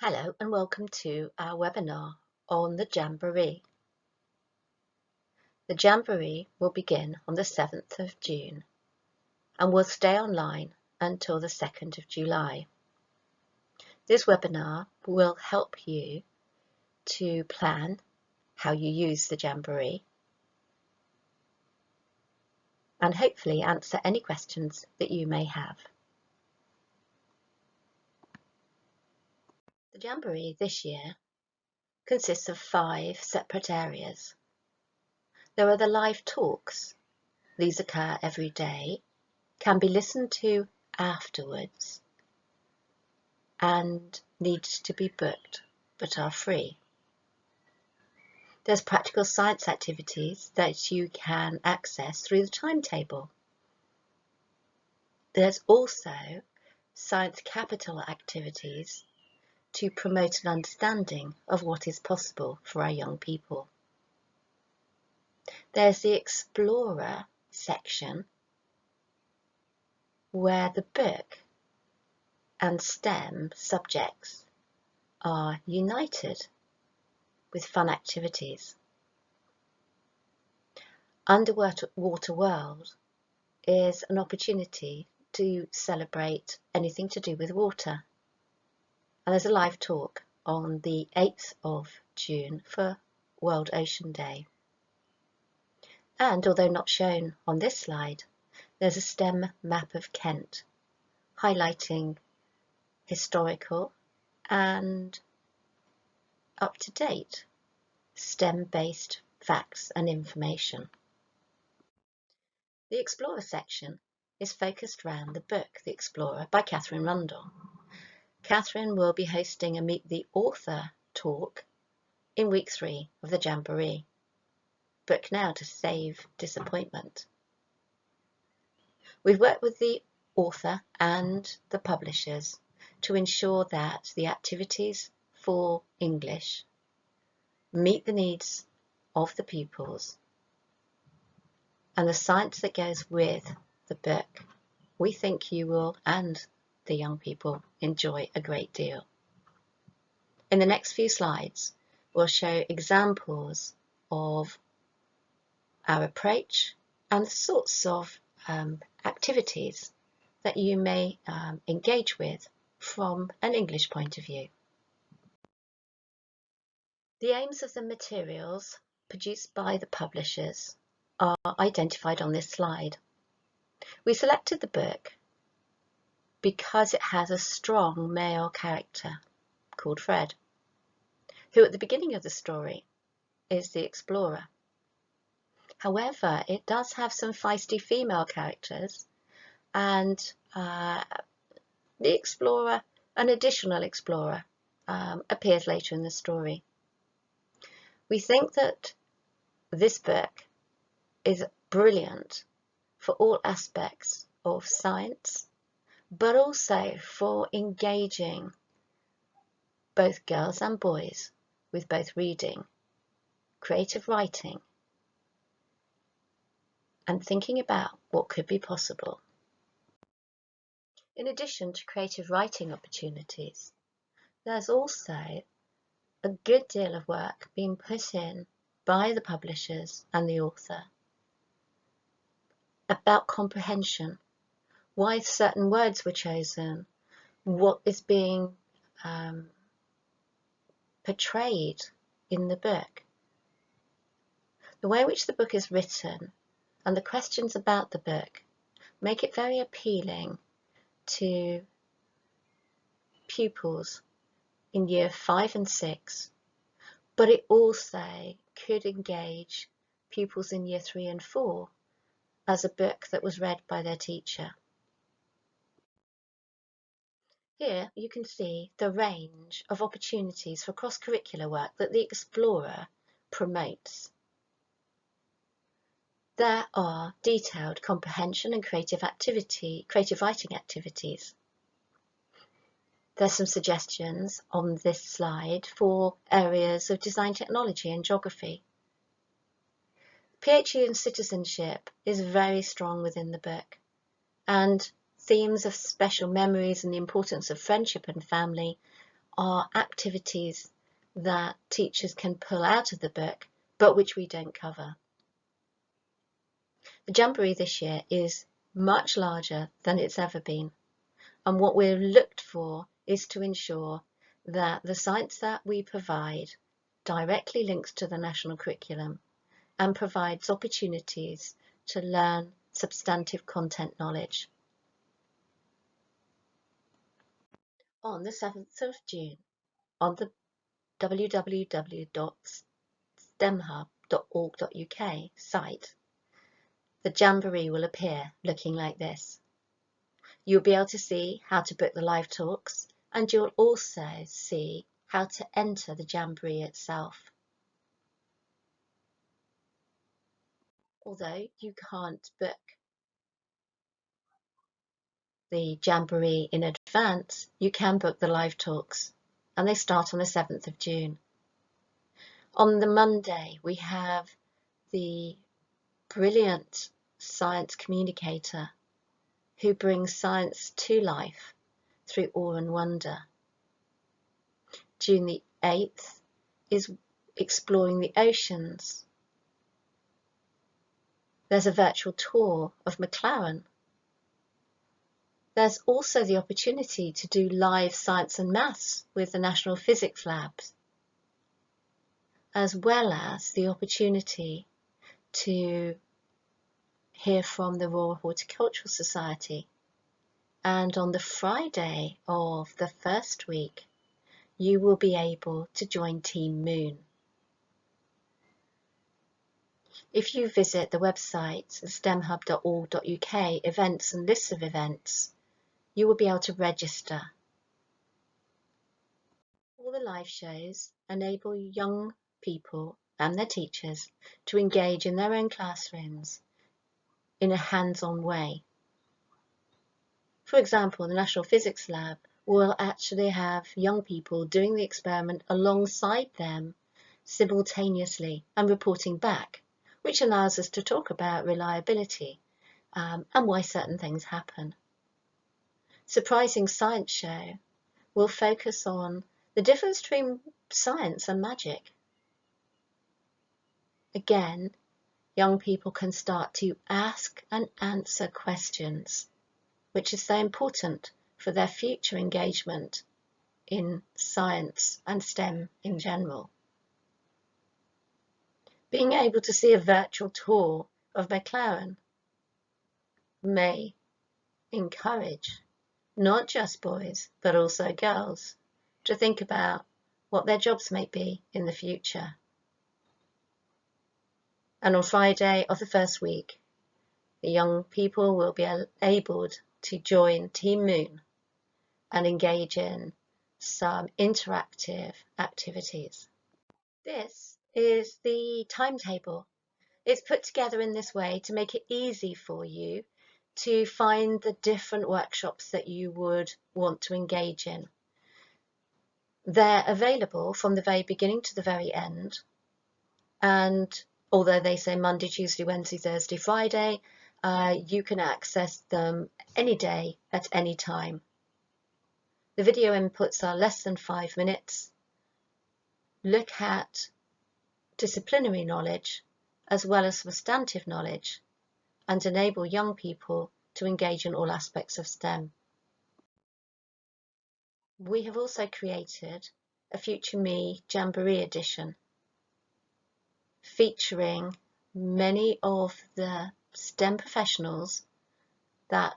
Hello and welcome to our webinar on the Jamboree. The Jamboree will begin on the 7th of June and will stay online until the 2nd of July. This webinar will help you to plan how you use the Jamboree and hopefully answer any questions that you may have. The Jamboree this year consists of 5 separate areas. There are the live talks. These occur every day, can be listened to afterwards, and need to be booked but are free. There's practical science activities that you can access through the timetable. There's also science capital activities to promote an understanding of what is possible for our young people. There's the Explorer section where the book and STEM subjects are united with fun activities. Underwater World is an opportunity to celebrate anything to do with water. And there's a live talk on the 8th of June for World Ocean Day. And although not shown on this slide, there's a STEM map of Kent highlighting historical and up-to-date STEM-based facts and information. The Explorer section is focused around the book The Explorer by Catherine Rundle. Catherine will be hosting a Meet the Author talk in week 3 of the Jamboree. Book now to save disappointment. We've worked with the author and the publishers to ensure that the activities for English meet the needs of the pupils, and the science that goes with the book we think you will, and the young people, enjoy a great deal. In the next few slides we'll show examples of our approach and the sorts of activities that you may engage with from an English point of view. The aims of the materials produced by the publishers are identified on this slide. We selected the book because it has a strong male character called Fred, who at the beginning of the story is the explorer. However, it does have some feisty female characters, and the explorer, an additional explorer, appears later in the story. We think that this book is brilliant for all aspects of science, but also for engaging both girls and boys with both reading, creative writing, and thinking about what could be possible. In addition to creative writing opportunities, there's also a good deal of work being put in by the publishers and the author about comprehension, why certain words were chosen, what is being portrayed in the book. The way in which the book is written and the questions about the book make it very appealing to pupils in year 5 and 6, but it also could engage pupils in year 3 and 4 as a book that was read by their teacher. Here you can see the range of opportunities for cross-curricular work that the Explorer promotes. There are detailed comprehension and creative writing activities. There's some suggestions on this slide for areas of design technology and geography. PhD in citizenship is very strong within the book, and themes of special memories and the importance of friendship and family are activities that teachers can pull out of the book, but which we don't cover. The Jamboree this year is much larger than it's ever been, and what we're looked for is to ensure that the science that we provide directly links to the national curriculum and provides opportunities to learn substantive content knowledge. On the 7th of June, on the www.stemhub.org.uk site, the Jamboree will appear looking like this. You'll be able to see how to book the live talks, and you'll also see how to enter the Jamboree itself. Although you can't book the Jamboree in advance, you can book the live talks, and they start on the 7th of June. On the Monday, we have the brilliant science communicator who brings science to life through awe and wonder. June the 8th is exploring the oceans. There's a virtual tour of McLaren. There's also the opportunity to do live science and maths with the National Physics Labs, as well as the opportunity to hear from the Royal Horticultural Society. And on the Friday of the first week, you will be able to join Team Moon. If you visit the website stemhub.org.uk events and lists of events, you will be able to register. All the live shows enable young people and their teachers to engage in their own classrooms in a hands-on way. For example, the National Physics Lab will actually have young people doing the experiment alongside them simultaneously and reporting back, which allows us to talk about reliability and why certain things happen. Surprising Science Show will focus on the difference between science and magic. Again, young people can start to ask and answer questions, which is so important for their future engagement in science and STEM in general. Being able to see a virtual tour of McLaren may encourage not just boys, but also girls to think about what their jobs may be in the future. And on Friday of the first week, the young people will be able to join Team Moon and engage in some interactive activities. This is the timetable. It's put together in this way to make it easy for you to find the different workshops that you would want to engage in. They're available from the very beginning to the very end, and although they say Monday, Tuesday, Wednesday, Thursday, Friday, you can access them any day at any time. The video inputs are less than 5 minutes. Look at disciplinary knowledge as well as substantive knowledge and enable young people to engage in all aspects of STEM. We have also created a Future Me Jamboree edition featuring many of the STEM professionals that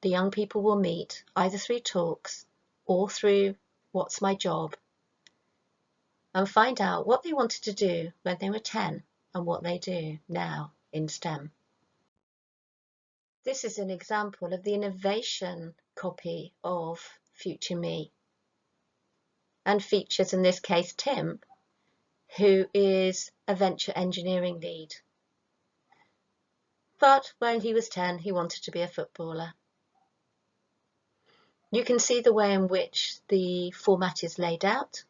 the young people will meet either through talks or through What's My Job, and find out what they wanted to do when they were 10 and what they do now in STEM. This is an example of the innovation copy of Future Me and features, in this case, Tim, who is a venture engineering lead. But when he was 10, he wanted to be a footballer. You can see the way in which the format is laid out.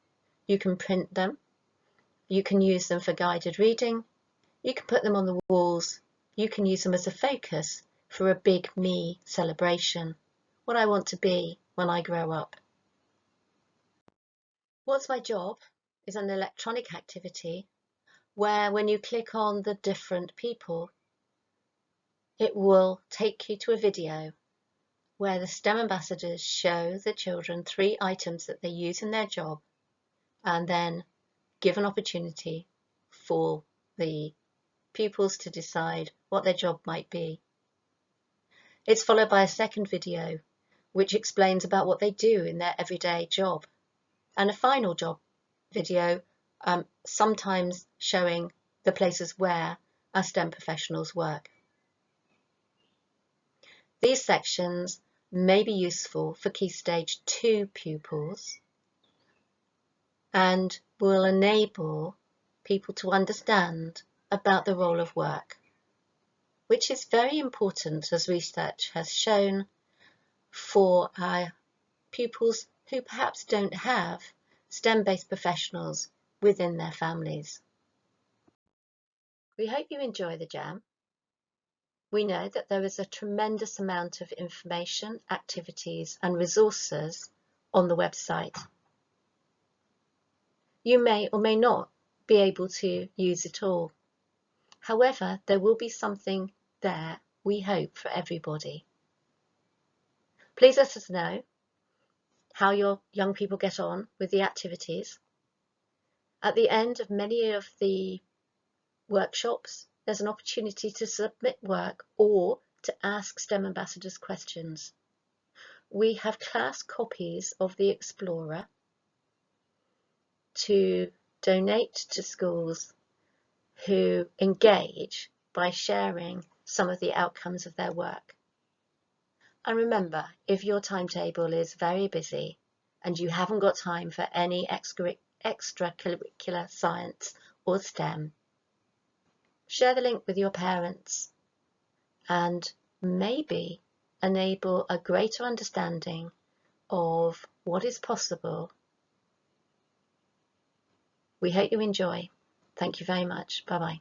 You can print them. You can use them for guided reading. You can put them on the walls. You can use them as a focus for a big me celebration, what I want to be when I grow up. What's My Job is an electronic activity where when you click on the different people, it will take you to a video where the STEM ambassadors show the children 3 items that they use in their job and then give an opportunity for the pupils to decide what their job might be. It's followed by a second video which explains about what they do in their everyday job, and a final job video, sometimes showing the places where our STEM professionals work. These sections may be useful for Key Stage 2 pupils and will enable people to understand about the role of work, which is very important, as research has shown, for our pupils who perhaps don't have STEM-based professionals within their families. We hope you enjoy the Jam. We know that there is a tremendous amount of information, activities and resources on the website. You may or may not be able to use it all. However, there will be something there, we hope, for everybody. Please let us know how your young people get on with the activities. At the end of many of the workshops, there's an opportunity to submit work or to ask STEM ambassadors questions. We have class copies of the Explorer to donate to schools who engage by sharing some of the outcomes of their work. And remember, if your timetable is very busy and you haven't got time for any extracurricular science or STEM, share the link with your parents and maybe enable a greater understanding of what is possible. We hope you enjoy. Thank you very much. Bye-bye.